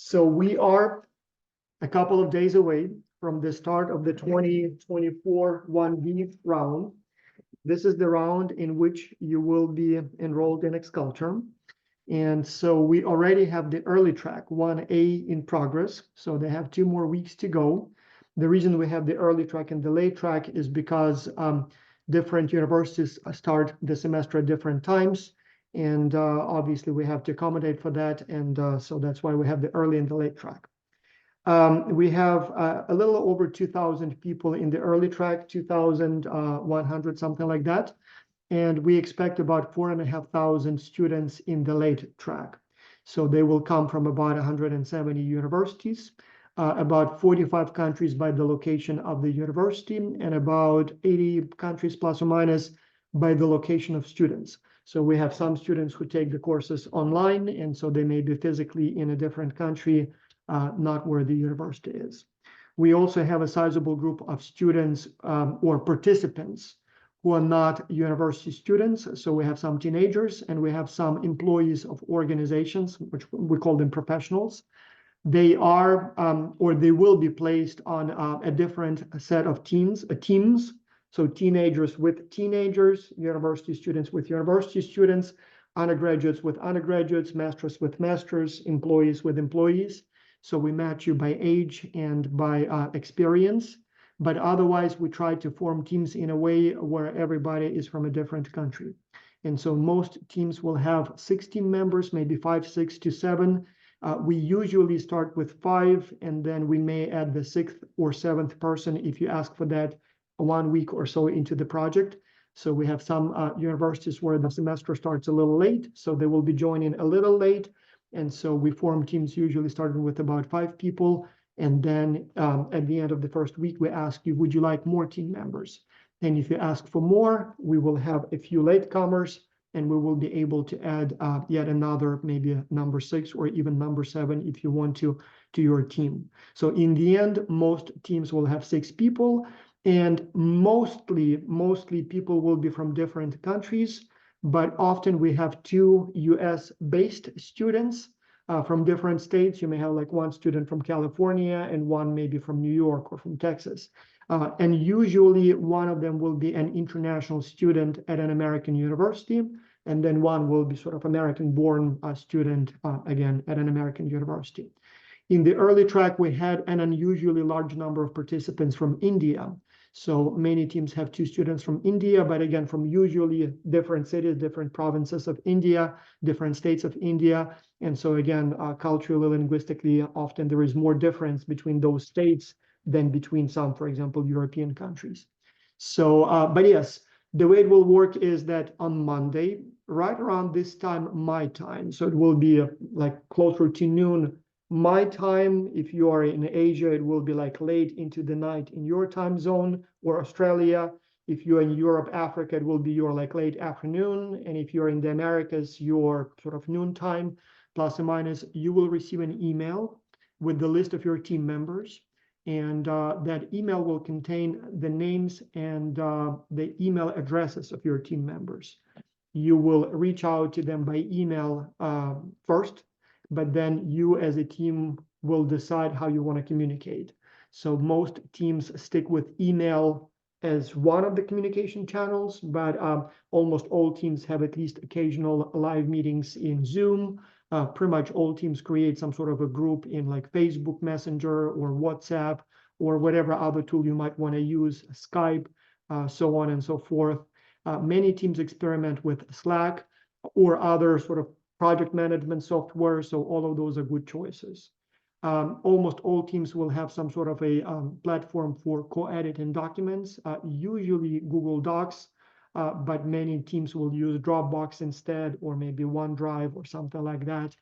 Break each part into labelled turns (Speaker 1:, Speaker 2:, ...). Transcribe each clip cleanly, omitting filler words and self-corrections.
Speaker 1: So we are a couple of days away from the start of the 2024 1B round. This is the round in which you will be enrolled in Xculture. And so we already have the early track 1A in progress. So they have 2 more weeks to go. The reason we have the early track and the late track is because different universities start the semester at different times. And obviously we have to accommodate for that. And so that's why we have the early and the late track. We have a little over 2,000 people in the early track, 2,100, something like that. And we expect about 4,500 students in the late track. So they will come from about 170 universities, about 45 countries by the location of the university, and about 80 countries plus or minus by the location of students. So we have some students who take the courses online, and so they may be physically in a different country, not where the university is. We also have a sizable group of students or participants who are not university students. So we have some teenagers and we have some employees of organizations, which we call them professionals. They are, or they will be placed on a different set of teams. So teenagers with teenagers, university students with university students, undergraduates with undergraduates, masters with masters, employees with employees. So we match you by age and by experience. But otherwise, we try to form teams in a way where everybody is from a different country. And so most teams will have 16 members, maybe 5, 6 to 7. We usually start with 5, and then we may add the 6th or 7th person if you ask for that 1 week or so into the project. So we have some universities where the semester starts a little late, so they will be joining a little late. And so we form teams usually starting with about 5 people. And then at the end of the first week, we ask you, would you like more team members? And if you ask for more, we will have a few latecomers, and we will be able to add yet another, maybe a number 6 or even number 7 if you want to your team. So in the end, most teams will have 6 people, and mostly people will be from different countries, but often we have 2 US-based students from different states. You may have like 1 student from California and 1 maybe from New York or from Texas. And usually one of them will be an international student at an American university, and then 1 will be sort of American-born student, again, at an American university. In the early track, we had an unusually large number of participants from India. So many teams have 2 students from India, but again, from usually different cities, different provinces of India, different states of India. And so again, culturally, linguistically, often there is more difference between those states than between some, for example, European countries. So, but yes, the way it will work is that on Monday, right around this time, my time, so it will be like closer to noon my time. If you are in Asia, it will be like late into the night in your time zone, or Australia. If you're in Europe, Africa, it will be your like late afternoon. And if you're in the Americas, your sort of noon time, plus or minus. You will receive an email with the list of your team members. And that email will contain the names and the email addresses of your team members. You will reach out to them by email first, but then you as a team will decide how you want to communicate. So most teams stick with email as one of the communication channels, but almost all teams have at least occasional live meetings in Zoom. Pretty much all teams create some sort of a group in like Facebook Messenger or WhatsApp or whatever other tool you might want to use, Skype, so on and so forth. Many teams experiment with Slack or other sort of project management software, so all of those are good choices. Almost all teams will have some sort of a platform for co-editing documents, usually Google Docs, but many teams will use Dropbox instead, or maybe OneDrive or something like that.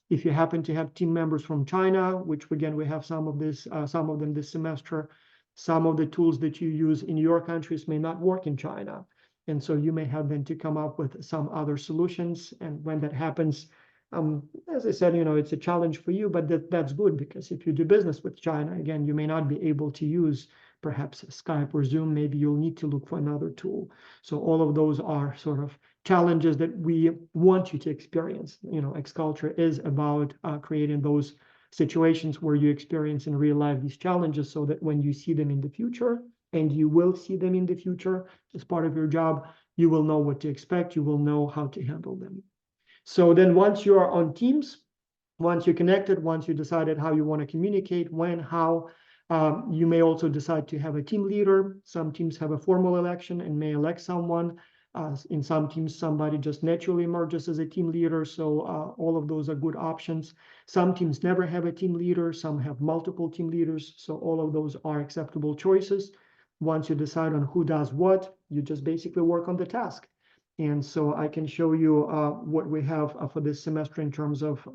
Speaker 1: If you happen to have team members from China, which again, we have some of them this semester, some of the tools that you use in your countries may not work in China. And so you may have then to come up with some other solutions. And when that happens, as I said, it's a challenge for you, but that's good, because if you do business with China, again, you may not be able to use perhaps Skype or Zoom. Maybe you'll need to look for another tool. So all of those are sort of challenges that we want you to experience. Xculture is about creating those situations where you experience in real life these challenges, so that when you see them in the future, and you will see them in the future as part of your job, you will know what to expect, you will know how to handle them. So then once you are on Teams, once you're connected, once you decided how you want to communicate, when, how, you may also decide to have a team leader. Some teams have a formal election and may elect someone. In some teams, somebody just naturally emerges as a team leader. So all of those are good options. Some teams never have a team leader. Some have multiple team leaders. So all of those are acceptable choices. Once you decide on who does what, you just basically work on the task. And so I can show you what we have for this semester in terms of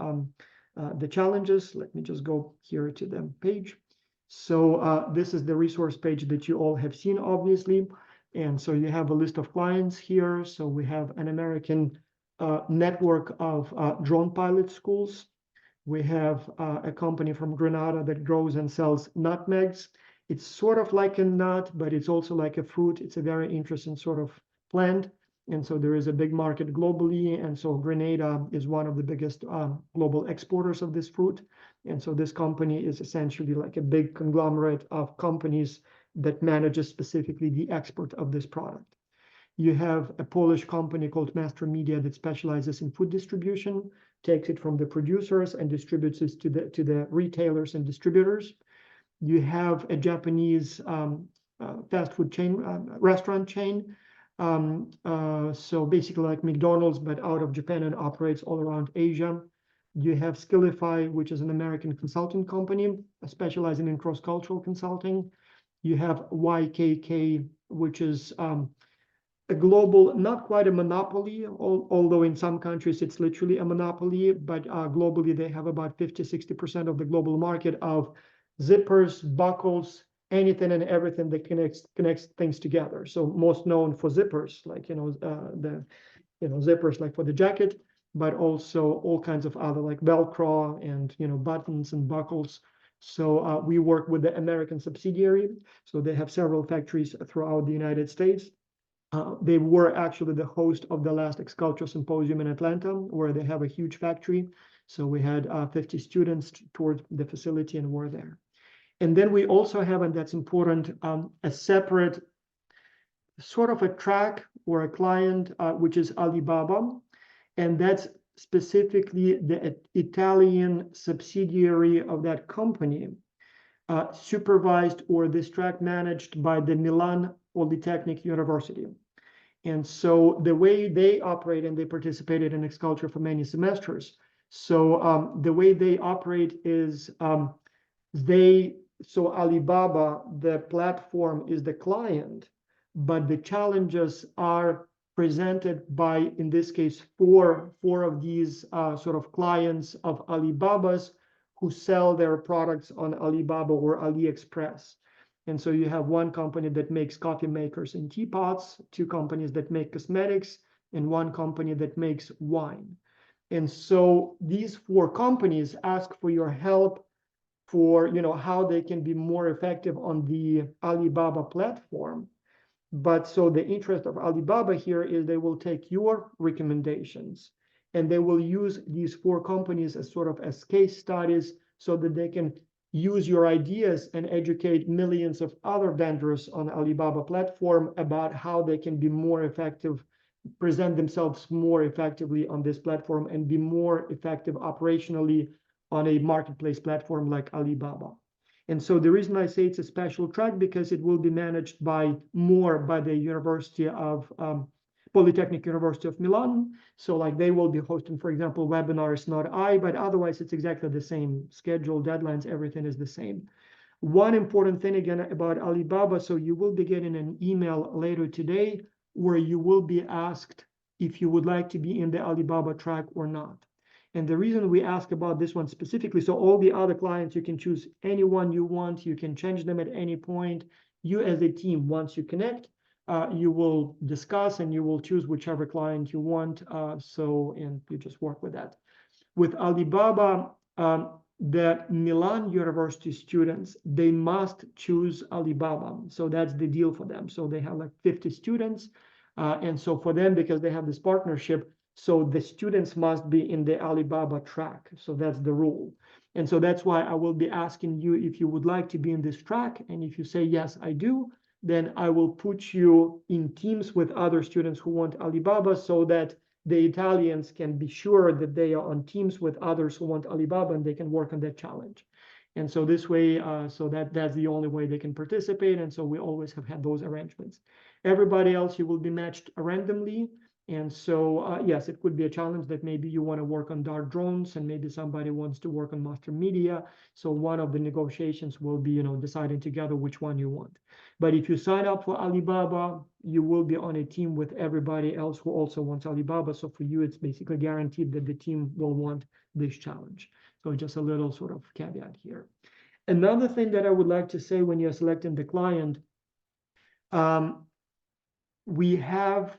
Speaker 1: the challenges. Let me just go here to the page. So this is the resource page that you all have seen, obviously. And so you have a list of clients here. So we have an American network of drone pilot schools. We have a company from Grenada that grows and sells nutmegs. It's sort of like a nut, but it's also like a fruit. It's a very interesting sort of plant. And so there is a big market globally. And so Grenada is one of the biggest global exporters of this fruit. And so this company is essentially like a big conglomerate of companies that manages specifically the export of this product. You have a Polish company called Master Media that specializes in food distribution, takes it from the producers and distributes it to the retailers and distributors. You have a Japanese fast food chain, restaurant chain. So basically like McDonald's, but out of Japan and operates all around Asia. You have Skillify, which is an American consulting company specializing in cross-cultural consulting. You have YKK, which is a global, not quite a monopoly, although in some countries it's literally a monopoly, but globally they have about 50–60% of the global market of zippers, buckles, anything and everything that connects things together. So most known for zippers, like zippers like for the jacket, but also all kinds of other like Velcro and buttons and buckles. So we work with the American subsidiary. So they have several factories throughout the United States. They were actually the host of the last XCulture Symposium in Atlanta, where they have a huge factory. So we had 50 students towards the facility and were there. And then we also have, and that's important, a separate sort of a track or a client, which is Alibaba. And that's specifically the Italian subsidiary of that company, supervised or this track managed by the Milan Polytechnic University. And so the way they operate, and they participated in XCulture for many semesters. So the way they operate is so Alibaba, the platform is the client, but the challenges are presented by, in this case, four of these sort of clients of Alibaba's who sell their products on Alibaba or AliExpress. And so you have one company that makes coffee makers and teapots, two companies that make cosmetics, and one company that makes wine. And so these four companies ask for your help for how they can be more effective on the Alibaba platform. But so the interest of Alibaba here is they will take your recommendations and they will use these four companies as sort of as case studies so that they can use your ideas and educate millions of other vendors on Alibaba platform about how they can be more effective, present themselves more effectively on this platform and be more effective operationally on a marketplace platform like Alibaba. And so the reason I say it's a special track, because it will be managed by the University of Polytechnic University of Milan. So like they will be hosting, for example, webinars, not I, but otherwise it's exactly the same schedule, deadlines, everything is the same. One important thing again about Alibaba, so you will be getting an email later today where you will be asked if you would like to be in the Alibaba track or not. And the reason we ask about this one specifically, so all the other clients, you can choose anyone you want, you can change them at any point. You as a team, once you connect, you will discuss and you will choose whichever client you want. And you just work with that. With Alibaba, the Milan University students, they must choose Alibaba. So that's the deal for them. So they have like 50 students. And so for them, because they have this partnership, So the students must be in the Alibaba track. So that's the rule. And so that's why I will be asking you if you would like to be in this track. And if you say, yes, I do, then I will put you in teams with other students who want Alibaba so that the Italians can be sure that they are on teams with others who want Alibaba and they can work on that challenge. And so this way, so that's the only way they can participate. And so we always have had those arrangements. Everybody else, you will be matched randomly. And so, yes, it could be a challenge that maybe you want to work on Dart drones and maybe somebody wants to work on master media. So one of the negotiations will be, deciding together which one you want. But if you sign up for Alibaba, you will be on a team with everybody else who also wants Alibaba. So for you, it's basically guaranteed that the team will want this challenge. So just a little sort of caveat here. Another thing that I would like to say when you're selecting the client, we have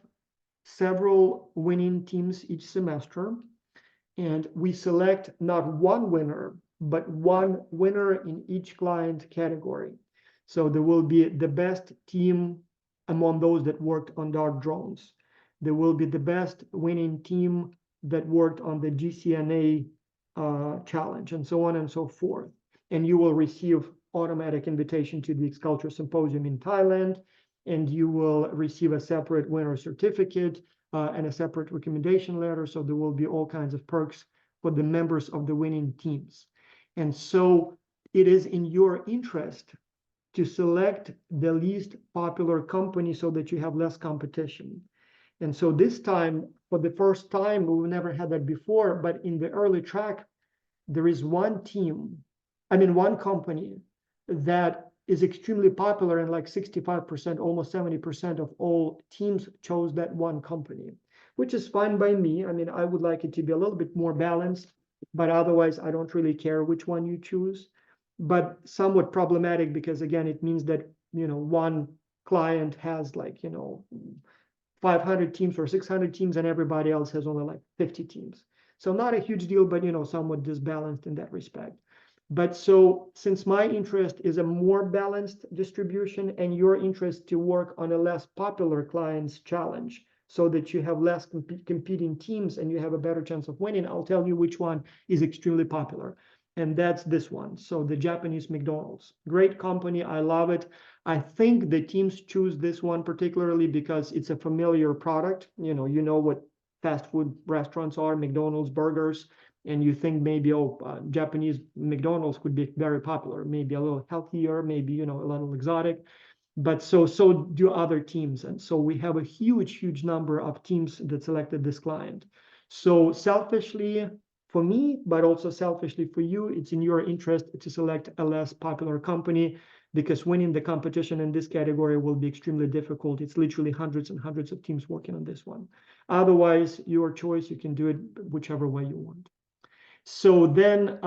Speaker 1: several winning teams each semester, and we select not one winner, but one winner in each client category. So there will be the best team among those that worked on Dart drones. There will be the best winning team that worked on the GCNA challenge, and so on and so forth. And you will receive automatic invitation to the X-Culture Symposium in Thailand, and you will receive a separate winner certificate and a separate recommendation letter. So there will be all kinds of perks for the members of the winning teams. And so it is in your interest to select the least popular company so that you have less competition. And so this time, for the first time, we've never had that before, but in the early track, there is one company that is extremely popular, and like 65%, almost 70% of all teams chose that one company, which is fine by me. I mean, I would like it to be a little bit more balanced, but otherwise I don't really care which one you choose. But somewhat problematic because again, it means that, one client has 500 teams or 600 teams and everybody else has only like 50 teams. So not a huge deal, but, somewhat disbalanced in that respect. But so since my interest is a more balanced distribution and your interest to work on a less popular client's challenge so that you have less competing teams and you have a better chance of winning, I'll tell you which one is extremely popular. And that's this one. So the Japanese McDonald's, great company. I love it. I think the teams choose this one particularly because it's a familiar product. You know what fast food restaurants are, McDonald's, burgers. And you think maybe, Japanese McDonald's could be very popular, maybe a little healthier, maybe, a little exotic. But so do other teams. And so we have a huge number of teams that selected this client. So selfishly for me, but also selfishly for you, it's in your interest to select a less popular company because winning the competition in this category will be extremely difficult. It's literally hundreds and hundreds of teams working on this one. Otherwise, your choice, you can do it whichever way you want. So then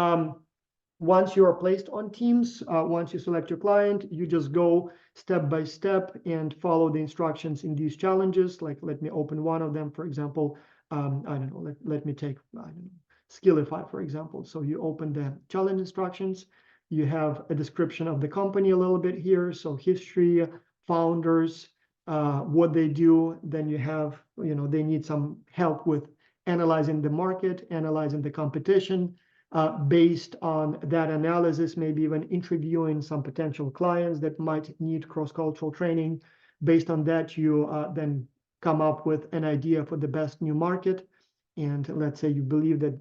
Speaker 1: once you are placed on teams, once you select your client, you just go step by step and follow the instructions in these challenges. Like, let me open one of them, for example. I don't know, let me take, Skillify, for example. So you open the challenge instructions. You have a description of the company a little bit here. So history, founders, what they do. Then you have, they need some help with analyzing the market, analyzing the competition. Based on that analysis, maybe even interviewing some potential clients that might need cross-cultural training. Based on that, you then come up with an idea for the best new market. And let's say you believe that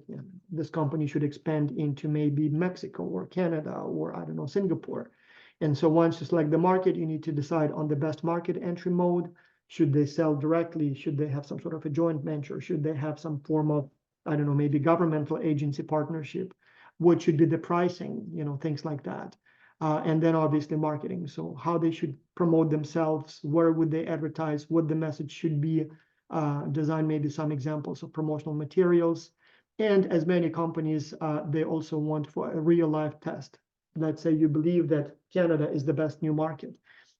Speaker 1: this company should expand into maybe Mexico or Canada or, I don't know, Singapore. And so once you select the market, you need to decide on the best market entry mode. Should they sell directly? Should they have some sort of a joint venture? Should they have some form of, I don't know, maybe governmental agency partnership? What should be the pricing? Things like that. And then obviously marketing. So how they should promote themselves, where would they advertise, what the message should be, design maybe some examples of promotional materials. And as many companies, they also want for a real life test. Let's say you believe that Canada is the best new market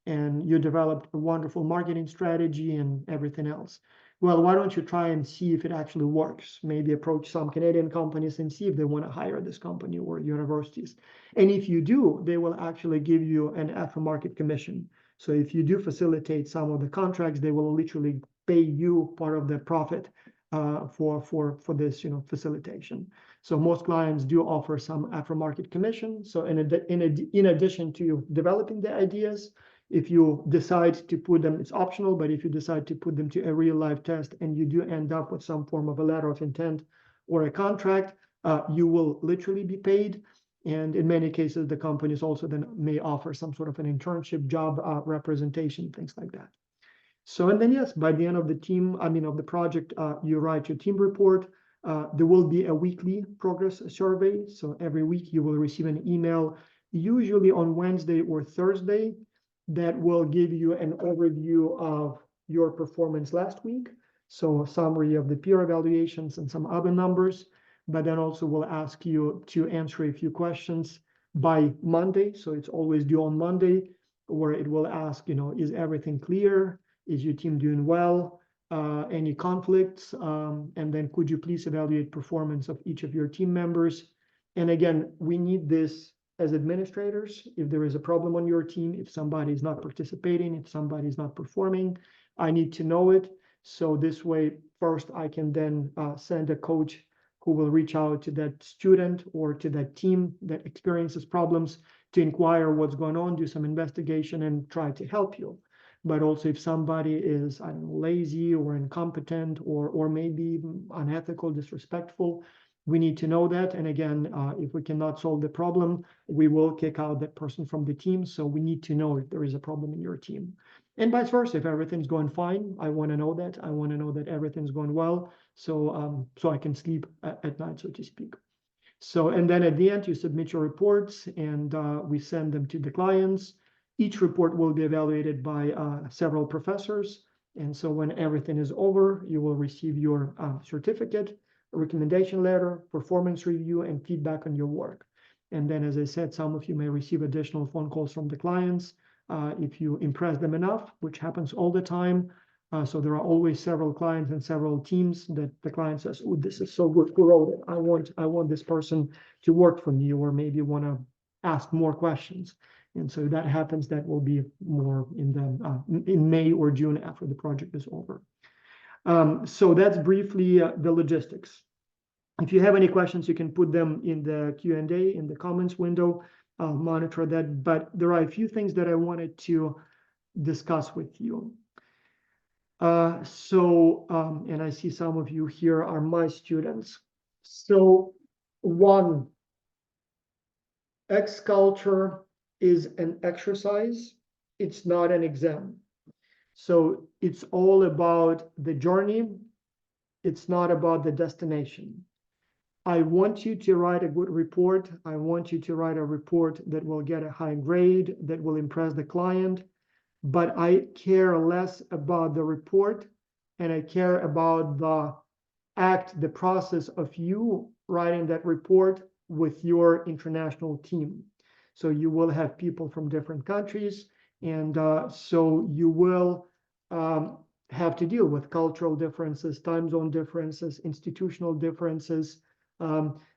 Speaker 1: and you developed a wonderful marketing strategy and everything else. Well, why don't you try and see if it actually works? Maybe approach some Canadian companies and see if they want to hire this company or universities. And if you do, they will actually give you an aftermarket commission. So if you do facilitate some of the contracts, they will literally pay you part of the profit for this, facilitation. So most clients do offer some aftermarket commission. So in addition to developing the ideas, if you decide to put them, it's optional, but if you decide to put them to a real life test and you do end up with some form of a letter of intent or a contract, you will literally be paid. And in many cases, the companies also then may offer some sort of an internship job representation, things like that. So, and then yes, by the end of the project, you write your team report. There will be a weekly progress survey. So every week you will receive an email, usually on Wednesday or Thursday, that will give you an overview of your performance last week. So a summary of the peer evaluations and some other numbers, but then also will ask you to answer a few questions by Monday. So it's always due on Monday, where it will ask, is everything clear? Is your team doing well? Any conflicts? And then could you please evaluate performance of each of your team members? And again, we need this as administrators. If there is a problem on your team, if somebody is not participating, if somebody is not performing, I need to know it. So this way, first, I can then send a coach who will reach out to that student or to that team that experiences problems to inquire what's going on, do some investigation, and try to help you. But also if somebody is, lazy or incompetent or maybe unethical, disrespectful, we need to know that. And again, if we cannot solve the problem, we will kick out that person from the team. So we need to know if there is a problem in your team. And vice versa, if everything's going fine, I want to know that. I want to know that everything's going well, so I can sleep at night, so to speak. So, and then at the end, you submit your reports and we send them to the clients. Each report will be evaluated by several professors. And so when everything is over, you will receive your certificate, a recommendation letter, performance review, and feedback on your work. And then, as I said, some of you may receive additional phone calls from the clients if you impress them enough, which happens all the time. So there are always several clients and several teams that the client says, "Oh, this is so good. Who wrote it? I want this person to work for me," or maybe want to ask more questions. And so that happens. That will be more in May or June after the project is over. So that's briefly the logistics. If you have any questions, you can put them in the Q&A in the comments window. I'll monitor that. But there are a few things that I wanted to discuss with you. And I see some of you here are my students. So one, X-Culture is an exercise. It's not an exam. So it's all about the journey. It's not about the destination. I want you to write a good report. I want you to write a report that will get a high grade, that will impress the client. But I care less about the report, and I care about the process of you writing that report with your international team. So you will have people from different countries, and so you will have to deal with cultural differences, time zone differences, institutional differences,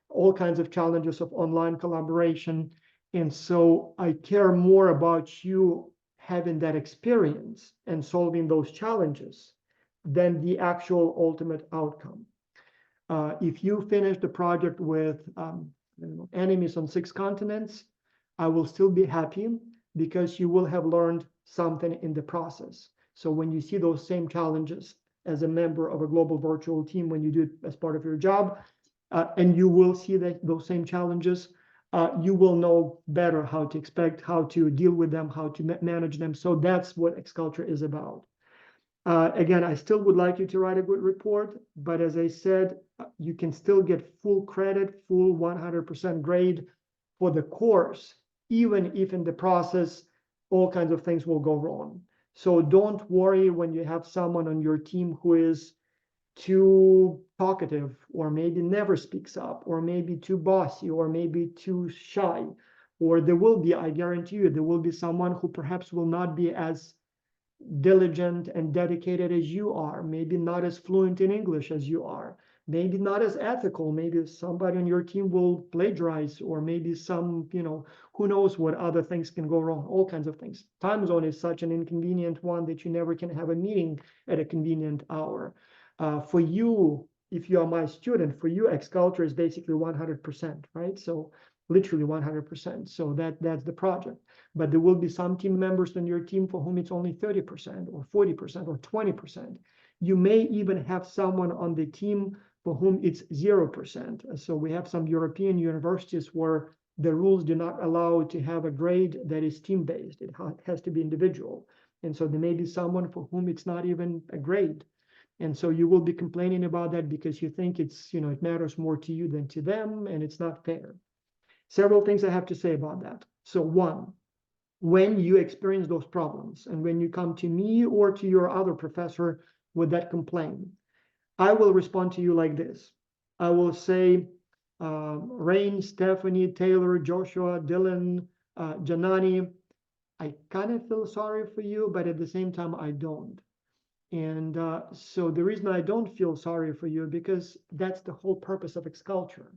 Speaker 1: all kinds of challenges of online collaboration. And so I care more about you having that experience and solving those challenges than the actual ultimate outcome. If you finish the project with enemies on 6 continents, I will still be happy because you will have learned something in the process. So when you see those same challenges as a member of a global virtual team, when you do it as part of your job, and you will see those same challenges, you will know better how to expect, how to deal with them, how to manage them. So that's what X-Culture is about. Again, I still would like you to write a good report, but as I said, you can still get full credit, full 100% grade for the course, even if in the process, all kinds of things will go wrong. So don't worry when you have someone on your team who is too talkative, or maybe never speaks up, or maybe too bossy, or maybe too shy. Or there will be, I guarantee you, there will be someone who perhaps will not be as diligent and dedicated as you are, maybe not as fluent in English as you are, maybe not as ethical, maybe somebody on your team will plagiarize, or maybe some, who knows what other things can go wrong, all kinds of things. Time zone is such an inconvenient one that you never can have a meeting at a convenient hour. For you, if you are my student, for you, X-Culture is basically 100%, right? So literally 100%. So that's the project. But there will be some team members on your team for whom it's only 30% or 40% or 20%. You may even have someone on the team for whom it's 0%. So we have some European universities where the rules do not allow to have a grade that is team-based. It has to be individual. And so there may be someone for whom it's not even a grade. And so you will be complaining about that because you think it's, it matters more to you than to them, and it's not fair. Several things I have to say about that. So one, when you experience those problems and when you come to me or to your other professor with that complaint, I will respond to you like this. I will say, Rain, Stephanie, Taylor, Joshua, Dylan, Janani, I kind of feel sorry for you, but at the same time, I don't. And so the reason I don't feel sorry for you, because that's the whole purpose of X-Culture.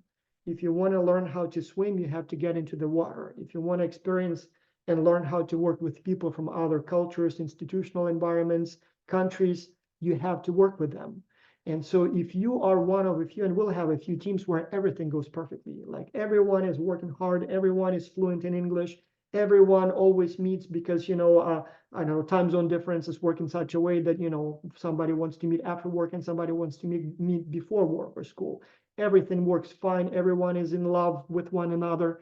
Speaker 1: If you want to learn how to swim, you have to get into the water. If you want to experience and learn how to work with people from other cultures, institutional environments, countries, you have to work with them. And so if you are one of a few, and we'll have a few teams where everything goes perfectly, like everyone is working hard, everyone is fluent in English, everyone always meets because, I know time zone differences work in such a way that, somebody wants to meet after work and somebody wants to meet before work or school. Everything works fine. Everyone is in love with one another.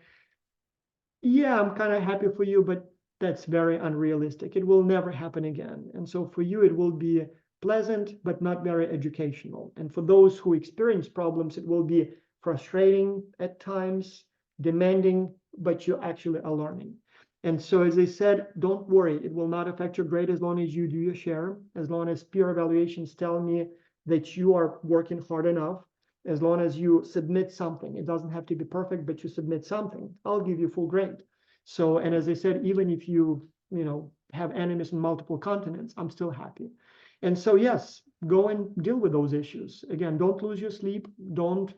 Speaker 1: Yeah, I'm kind of happy for you, but that's very unrealistic. It will never happen again. And so for you, it will be pleasant, but not very educational. And for those who experience problems, it will be frustrating at times, demanding, but you actually are learning. And so, as I said, don't worry. It will not affect your grade as long as you do your share, as long as peer evaluations tell me that you are working hard enough, as long as you submit something. It doesn't have to be perfect, but you submit something. I'll give you full grade. So, and as I said, even if you, have enemies in multiple continents, I'm still happy. And so, yes, go and deal with those issues. Again, don't lose your sleep. Don't,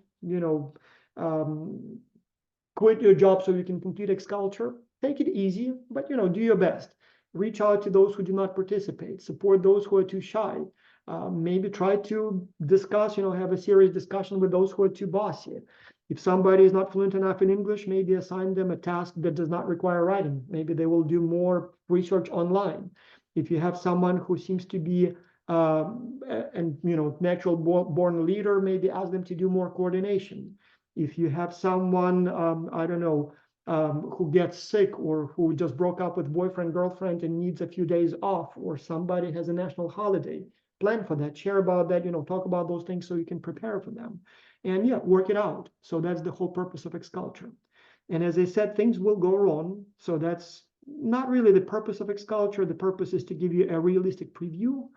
Speaker 1: quit your job so you can complete X-Culture. Take it easy, but do your best. Reach out to those who do not participate. Support those who are too shy. Maybe try to discuss, have a serious discussion with those who are too bossy. If somebody is not fluent enough in English, maybe assign them a task that does not require writing. Maybe they will do more research online. If you have someone who seems to be natural born leader, maybe ask them to do more coordination. If you have someone, who gets sick or who just broke up with boyfriend, girlfriend and needs a few days off, or somebody has a national holiday, plan for that, share about that, talk about those things so you can prepare for them. And yeah, work it out. So that's the whole purpose of X-Culture. And as I said, things will go wrong. So that's not really the purpose of X-Culture. The purpose is to give you a realistic preview.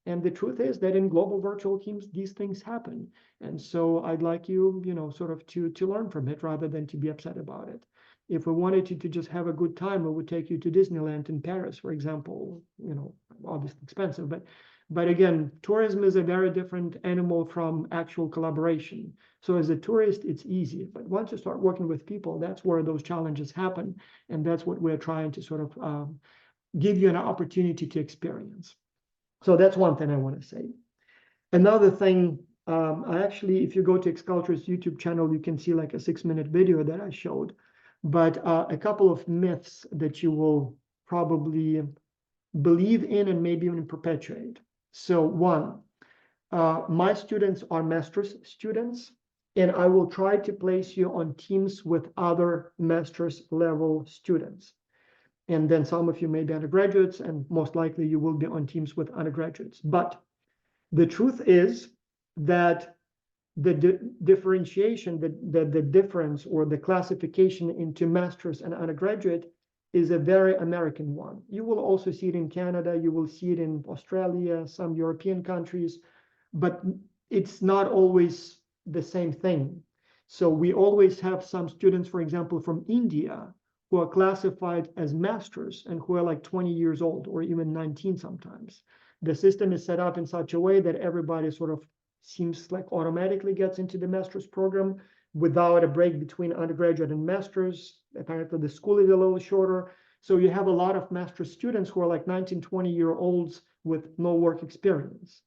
Speaker 1: And the truth is that in global virtual teams, these things happen. And so I'd like you, sort of to learn from it rather than to be upset about it. If we wanted you to just have a good time, we would take you to Disneyland in Paris, for example, obviously expensive, but again, tourism is a very different animal from actual collaboration. So as a tourist, it's easy, but once you start working with people, that's where those challenges happen. And that's what we're trying to sort of give you an opportunity to experience. So that's one thing I want to say. Another thing, if you go to X-Culture's YouTube channel, you can see like a 6-minute video that I showed. But a couple of myths that you will probably believe in and maybe even perpetuate. So one, my students are master's students, and I will try to place you on teams with other master's level students. And then some of you may be undergraduates, and most likely you will be on teams with undergraduates. But the truth is that the differentiation, the difference or the classification into master's and undergraduate is a very American one. You will also see it in Canada, you will see it in Australia, some European countries, but it's not always the same thing. So we always have some students, for example, from India, who are classified as masters and who are like 20 years old or even 19 sometimes. The system is set up in such a way that everybody sort of seems like automatically gets into the master's program without a break between undergraduate and master's. Apparently the school is a little shorter. So you have a lot of master's students who are like 19, 20-year-olds with no work experience.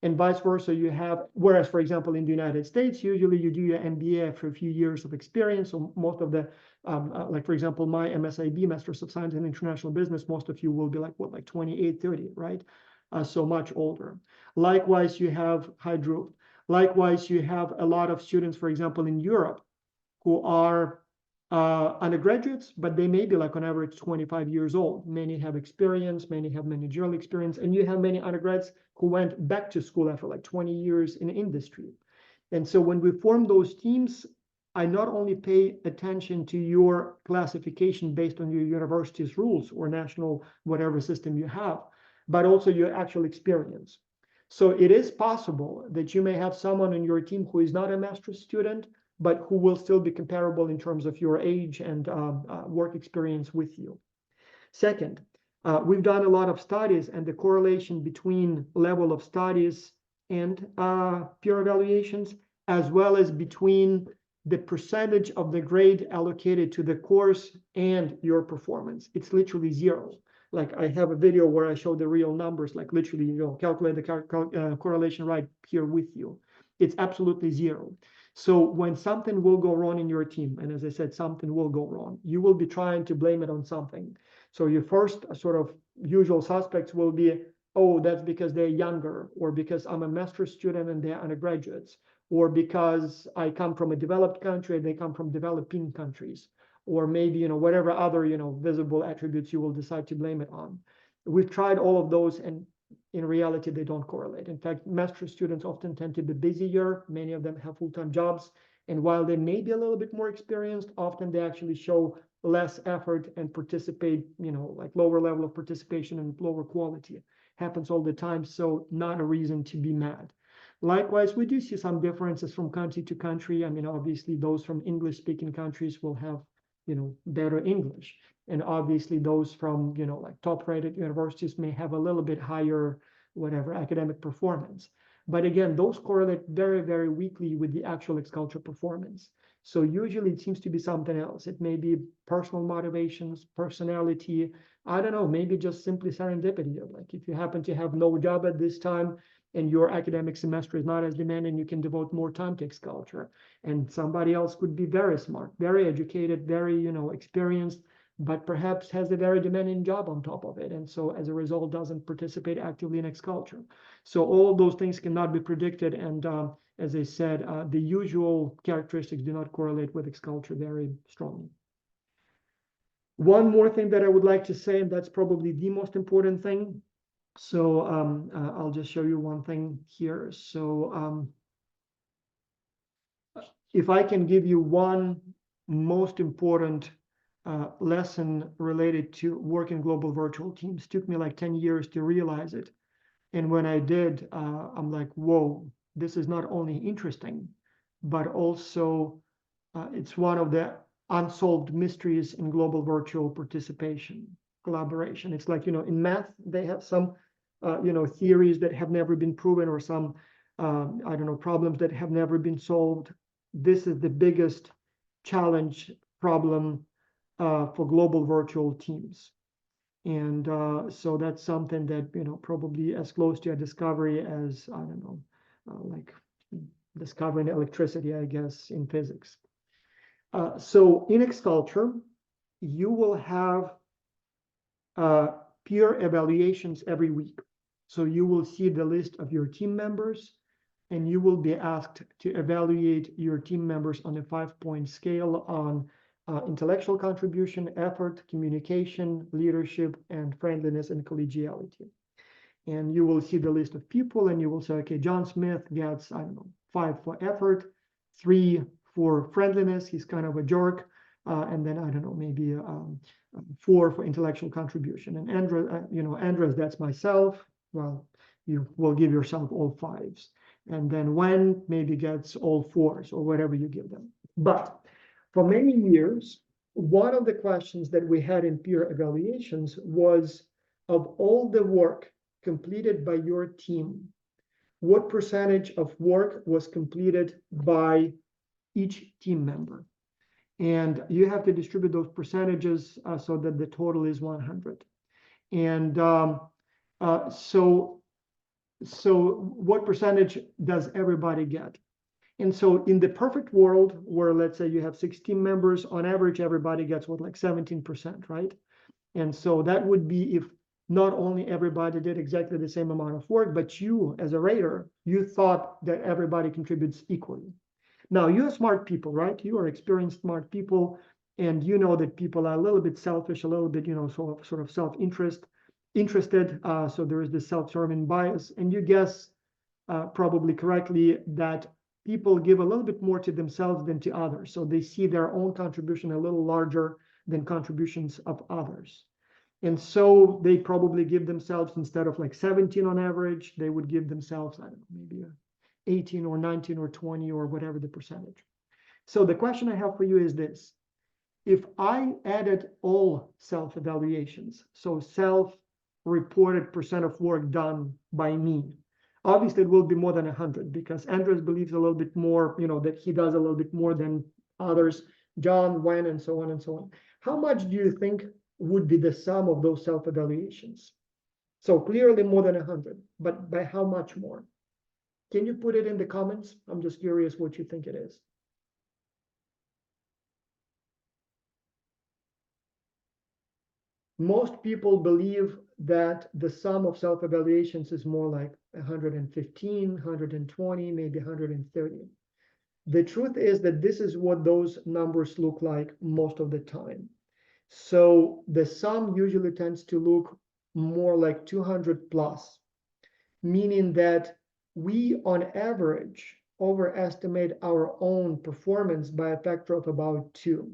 Speaker 1: and vice versa. You have, whereas, for example, in the United States, usually you do your MBA after a few years of experience. So most of the, like, for example, my MSIB, Masters of Science in International Business, most of you will be like, what, like 28, 30, right? So much older. Likewise, you have Hydro. Likewise, you have a lot of students, for example, in Europe, who are undergraduates, but they may be like on average 25 years old. Many have experience, many have managerial experience, and you have many undergrads who went back to school after like 20 years in industry. And so when we form those teams, I not only pay attention to your classification based on your university's rules or national whatever system you have, but also your actual experience. So it is possible that you may have someone on your team who is not a master's student, but who will still be comparable in terms of your age and work experience with you. Second, we've done a lot of studies, and the correlation between level of studies and peer evaluations, as well as between the percentage of the grade allocated to the course and your performance. It's literally zero. Like, I have a video where I show the real numbers, like literally, calculate the correlation right here with you. It's absolutely zero. So when something will go wrong in your team, and as I said, something will go wrong, you will be trying to blame it on something. So your first sort of usual suspects will be, oh, that's because they're younger, or because I'm a master's student and they're undergraduates, or because I come from a developed country and they come from developing countries, or maybe, whatever other, visible attributes you will decide to blame it on. We've tried all of those, and in reality, they don't correlate. In fact, master's students often tend to be busier. Many of them have full-time jobs. And while they may be a little bit more experienced, often they actually show less effort and participate, like lower level of participation and lower quality. Happens all the time, so not a reason to be mad. Likewise, we do see some differences from country to country. I mean, obviously, those from English-speaking countries will have, better English. And obviously those from, like top-rated universities may have a little bit higher, whatever, academic performance. But again, those correlate very, very weakly with the actual Xculture performance. So usually it seems to be something else. It may be personal motivations, personality, I don't know, maybe just simply serendipity. Like, if you happen to have no job at this time and your academic semester is not as demanding, you can devote more time to Xculture. And somebody else could be very smart, very educated, very, experienced, but perhaps has a very demanding job on top of it. And so as a result, doesn't participate actively in Xculture. So all those things cannot be predicted. And as I said, the usual characteristics do not correlate with Xculture very strongly. One more thing that I would like to say, and that's probably the most important thing. So I'll just show you one thing here. So if I can give you one most important lesson related to working global virtual teams, took me like 10 years to realize it. And when I did, I'm like, whoa, this is not only interesting, but also it's one of the unsolved mysteries in global virtual participation, collaboration. It's like, in math, they have some, theories that have never been proven, or some, I don't know, problems that have never been solved. This is the biggest challenge problem for global virtual teams. And so that's something that, probably as close to a discovery as, I don't know, like discovering electricity, I guess, in physics. So in Xculture, you will have peer evaluations every week. So you will see the list of your team members, and you will be asked to evaluate your team members on a 5-point scale on intellectual contribution, effort, communication, leadership, and friendliness and collegiality. And you will see the list of people, and you will say, okay, John Smith gets, I don't know, 5 for effort, 3 for friendliness, he's kind of a jerk, and then, I don't know, maybe 4 for intellectual contribution. And Andres, that's myself. Well, you will give yourself all 5s. And then Wen maybe gets all 4s, or whatever you give them. But for many years, one of the questions that we had in peer evaluations was, of all the work completed by your team, what percentage of work was completed by each team member? And you have to distribute those percentages so that the total is 100. And so So what percentage does everybody get? And so in the perfect world where let's say you have 6 team members, on average, everybody gets what, like 17%, right? And so that would be if not only everybody did exactly the same amount of work, but you as a rater, you thought that everybody contributes equally. Now you're smart people, right? You are experienced smart people, and you know that people are a little bit selfish, a little bit, sort of interested. So there is this self-serving bias, and you guess probably correctly that people give a little bit more to themselves than to others. So they see their own contribution a little larger than contributions of others. And so they probably give themselves, instead of like 17 on average, they would give themselves, I don't know, maybe 18 or 19 or 20 or whatever the percentage. So the question I have for you is this. If I added all self-evaluations, so self-reported percent of work done by me, obviously it will be more than 100 because Andres believes a little bit more, that he does a little bit more than others, John, Wen, and so on and so on. How much do you think would be the sum of those self-evaluations? So clearly more than 100, but by how much more? Can you put it in the comments? I'm just curious what you think it is. Most people believe that the sum of self-evaluations is more like 115, 120, maybe 130. The truth is that this is what those numbers look like most of the time. So the sum usually tends to look more like 200 plus, meaning that we on average overestimate our own performance by a factor of about 2.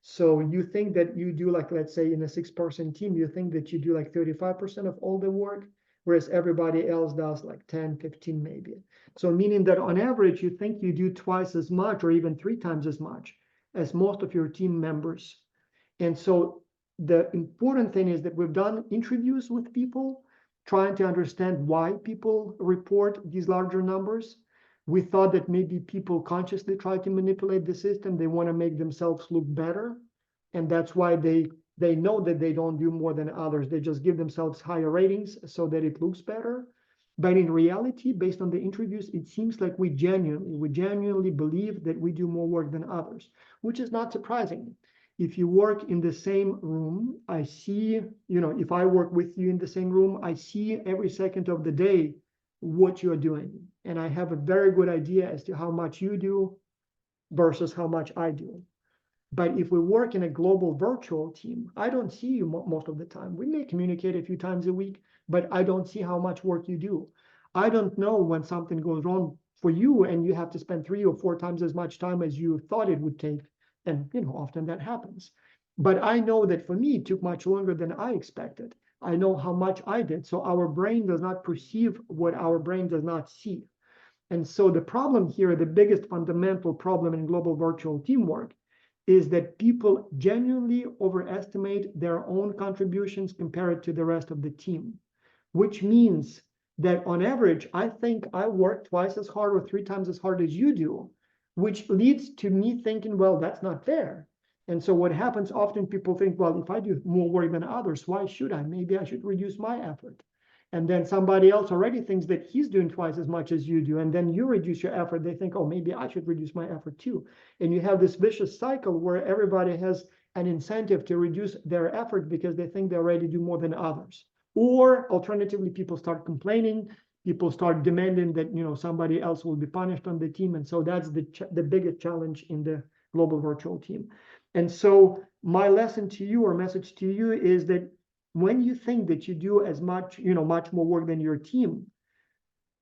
Speaker 1: So you think that you do, like, let's say in a 6-person team, you think that you do like 35% of all the work, whereas everybody else does like 10, 15 maybe. So meaning that on average, you think you do twice as much or even 3 times as much as most of your team members. And so the important thing is that we've done interviews with people trying to understand why people report these larger numbers. We thought that maybe people consciously try to manipulate the system. They want to make themselves look better. And that's why they know that they don't do more than others. They just give themselves higher ratings so that it looks better. But in reality, based on the interviews, it seems like we genuinely believe that we do more work than others, which is not surprising. If you work in the same room, I see, if I work with you in the same room, I see every second of the day what you're doing. And I have a very good idea as to how much you do versus how much I do. But if we work in a global virtual team, I don't see you most of the time. We may communicate a few times a week, but I don't see how much work you do. I don't know when something goes wrong for you and you have to spend 3 or 4 times as much time as you thought it would take. And often that happens. But I know that for me, it took much longer than I expected. I know how much I did. So our brain does not perceive what our brain does not see. And so the problem here, the biggest fundamental problem in global virtual teamwork, is that people genuinely overestimate their own contributions compared to the rest of the team, which means that on average, I think I work twice as hard or 3 times as hard as you do, which leads to me thinking, well, that's not fair. And so what happens often, people think, well, if I do more work than others, why should I? Maybe I should reduce my effort. And then somebody else already thinks that he's doing twice as much as you do. And then you reduce your effort. They think, oh, maybe I should reduce my effort too. And you have this vicious cycle where everybody has an incentive to reduce their effort because they think they already do more than others. Or alternatively, people start complaining. People start demanding that somebody else will be punished on the team. And so that's the biggest challenge in the global virtual team. And so my lesson to you or message to you is that when you think that you do as much, much more work than your team,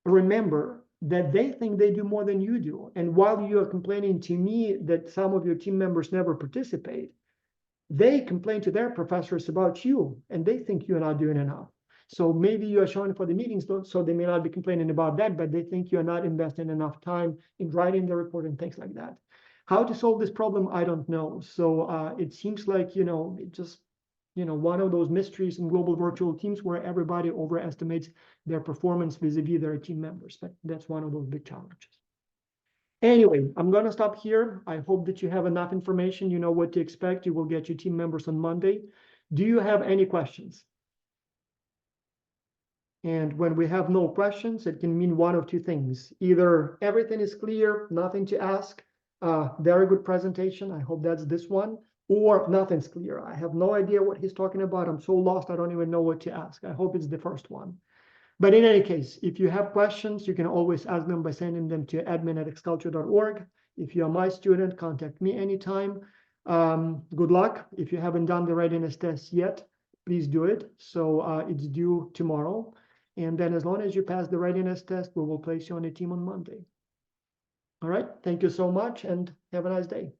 Speaker 1: remember that they think they do more than you do. And while you are complaining to me that some of your team members never participate, they complain to their professors about you, and they think you're not doing enough. So maybe you are showing up for the meetings, so they may not be complaining about that, but they think you're not investing enough time in writing the report and things like that. How to solve this problem, I don't know. So it seems like, it just, one of those mysteries in global virtual teams where everybody overestimates their performance vis-a-vis their team members. But that's one of those big challenges. Anyway, I'm going to stop here. I hope that you have enough information. You know what to expect. You will get your team members on Monday. Do you have any questions? And when we have no questions, it can mean one of two things. Either everything is clear, nothing to ask, very good presentation, I hope that's this one, or nothing's clear. I have no idea what he's talking about. I'm so lost, I don't even know what to ask. I hope it's the first one. But in any case, if you have questions, you can always ask them by sending them to admin@xculture.org. If you are my student, contact me anytime. Good luck. If you haven't done the readiness test yet, please do it. So it's due tomorrow. And then as long as you pass the readiness test, we will place you on a team on Monday. All right. Thank you so much and have a nice day.